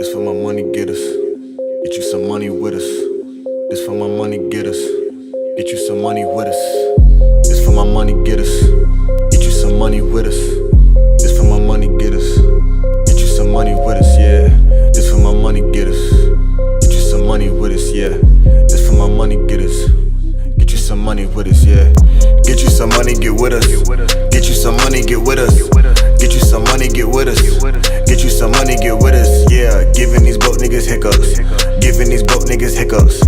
This for my money getters. Get you some money with us. This for my money getters. Get you some money with us. This for my money getters. Get you some money with us. This for my money getters. Get you some money with us, yeah. This for my money getters. Get you some money with us, yeah. This for my money getters. Get you some money with us, yeah. Get you some money, get with us. Get you some money, get with us. Get you some money, get with us. Get you some money, get with us, yeah. Giving these broke niggas hiccups. Giving these broke niggas hiccups.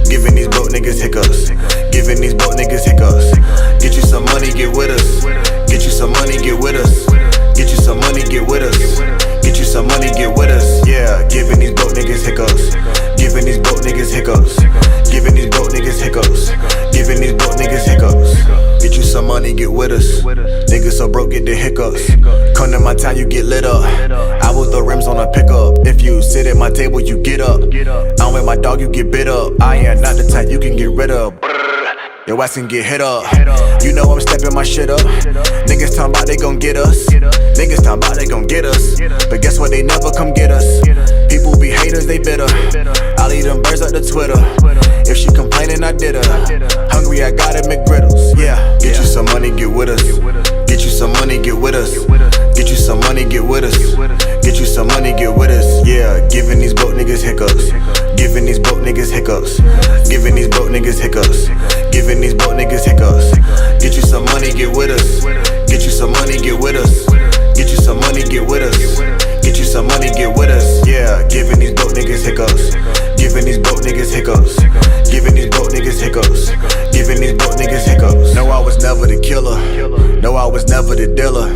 Giving these broke niggas hiccups. Giving these broke niggas hiccups. Get you some money, get with us. Get you some money, get with us. Get you some money, get with us. Get you some money, get with us, yeah. Giving these broke niggas hiccups. Giving these broke niggas hiccups. Giving these broke niggas hiccups. Giving these broke niggas hiccups. Get you some money, get with us. Niggas so broke, get the hiccups. Come to my town, you get lit up. I will throw rims on a pickup. If you sit at my table, you get up. I'm with my dog, you get bit up. I am not the type you can get rid of. Your ass can get hit up. You know I'm stepping my shit up. Niggas talking about they gon' get us. Niggas talking about they gon' get us. But guess what, they never come get us. People be haters, they bitter. I'll eat them birds up the Twitter. If she complaining, I did her. Hungry, I got it, McGriddles, yeah. Get you some money, get with us. Get you some money, get with us. Get you some money, get with us. Get you some money, get with us, yeah. Giving these broke niggas hiccups. Giving these broke niggas hiccups. Giving these broke niggas hiccups. Giving these broke niggas hiccups. Get you some money, get with us. Get you some money, get with us. Get you some money, get with us. Get you some money, get with us, yeah. Giving these broke niggas hiccups. Giving these broke niggas hiccups. Giving these broke niggas hiccups. Giving these broke niggas hiccups. No, I was never the killer. No, I was never the dealer.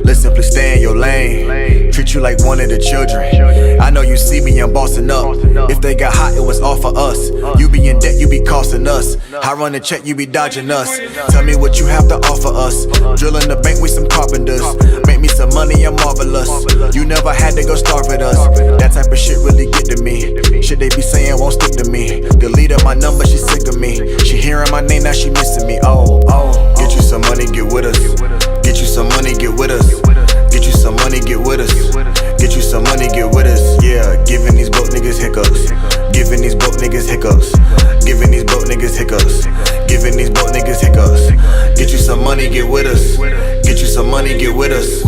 Let's simply stay in your lane. Treat you like one of the children. I know you see me, I'm bossing up. If they got hot, it was all for us. You be in debt, you be costing us. I run the check, you be dodging us. Tell me what you have to offer us. Drilling the bank with some carpenters. Make me some money, I'm marvelous. You never had to go starve with us. That type of shit really get to me. Shit they be saying won't stick to me. Deleted my number, she sick of me. She hearing my name, now she missing me. Oh. Get you some money, get with us. Get you some money, get with us. Get you some money, get with us. Get you some money, get with us, yeah. Giving these broke niggas hiccups. Giving these broke niggas hiccups. Giving these broke niggas hiccups. Giving these broke niggas hiccups. Get you some money, get with us. Get you some money, get with us.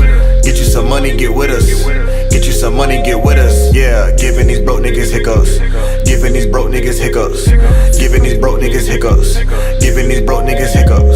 Get you some money, get with us. Get you some money, get with us, yeah. Giving these broke niggas hiccups. Giving these broke niggas hiccups. Giving these broke niggas hiccups. Giving these broke niggas hiccups.